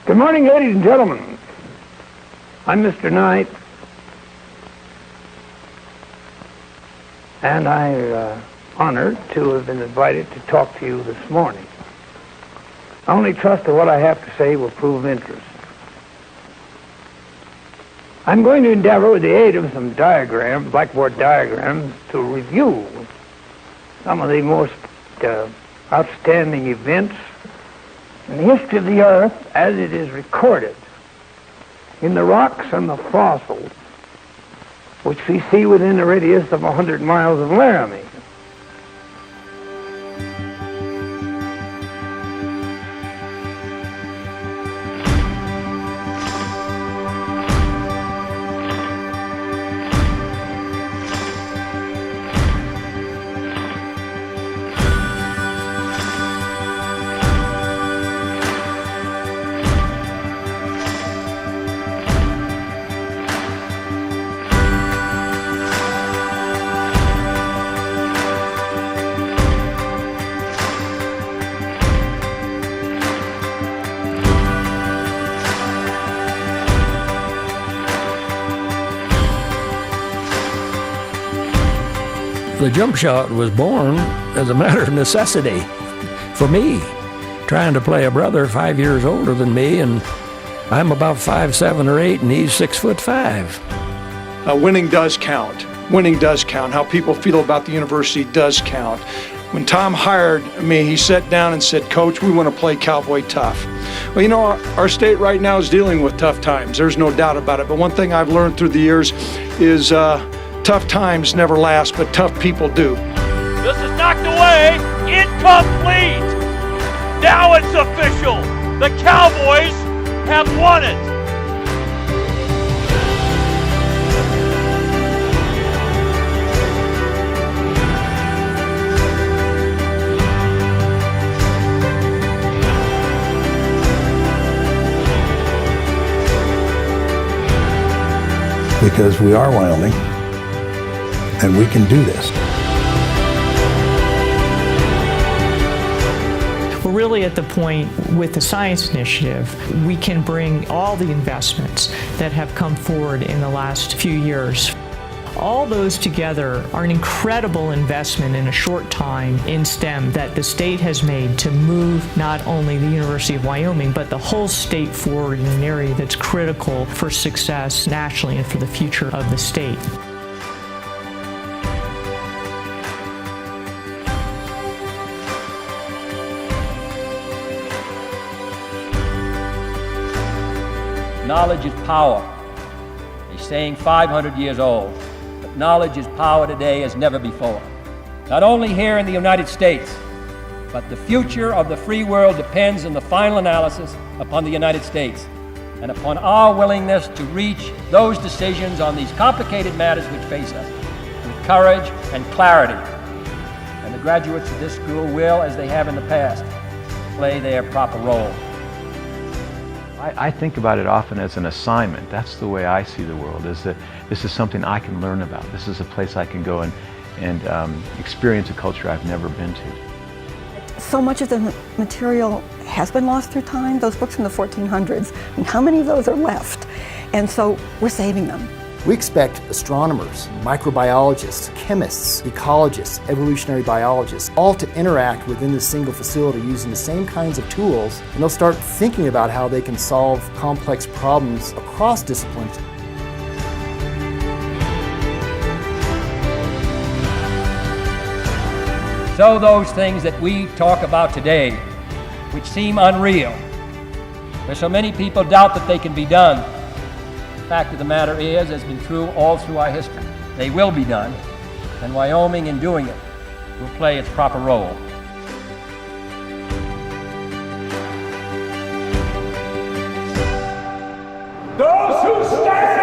Good morning, ladies and gentlemen. I'm Mr. Knight, and I'm honored to have been invited to talk to you this morning. I only trust that what I have to say will prove of interest. I'm going to endeavor, with the aid of some diagrams, blackboard diagrams, to review some of the most outstanding events in the history of the earth as it is recorded in the rocks and the fossils which we see within the radius of 100 miles of Laramie. The jump shot was born as a matter of necessity for me, trying to play a brother 5 years older than me, and I'm about 5'7" or 8", and he's 6'5". Winning does count. Winning does count. How people feel about the university does count. When Tom hired me, he sat down and said, "Coach, we want to play Cowboy tough." Well, you know, our state right now is dealing with tough times. There's no doubt about it. But one thing I've learned through the years is tough times never last, but tough people do. This is knocked away, incomplete. Now it's official. The Cowboys have won it. Because we are Wyoming. And we can do this. We're really at the point with the Science Initiative, we can bring all the investments that have come forward in the last few years. All those together are an incredible investment in a short time in STEM that the state has made to move not only the University of Wyoming, but the whole state forward in an area that's critical for success nationally and for the future of the state. Knowledge is power. A saying 500 years old, but knowledge is power today as never before. Not only here in the United States, but the future of the free world depends in the final analysis upon the United States and upon our willingness to reach those decisions on these complicated matters which face us with courage and clarity. And the graduates of this school will, as they have in the past, play their proper role. I think about it often as an assignment. That's the way I see the world, is that this is something I can learn about. This is a place I can go and experience a culture I've never been to. So much of the material has been lost through time. Those books from the 1400s, and how many of those are left? And so we're saving them. We expect astronomers, microbiologists, chemists, ecologists, evolutionary biologists, all to interact within this single facility using the same kinds of tools, and they'll start thinking about how they can solve complex problems across disciplines. So those things that we talk about today, which seem unreal, where so many people doubt that they can be done, the fact of the matter is, has been true all through our history. They will be done, and Wyoming, in doing it, will play its proper role. Those who stand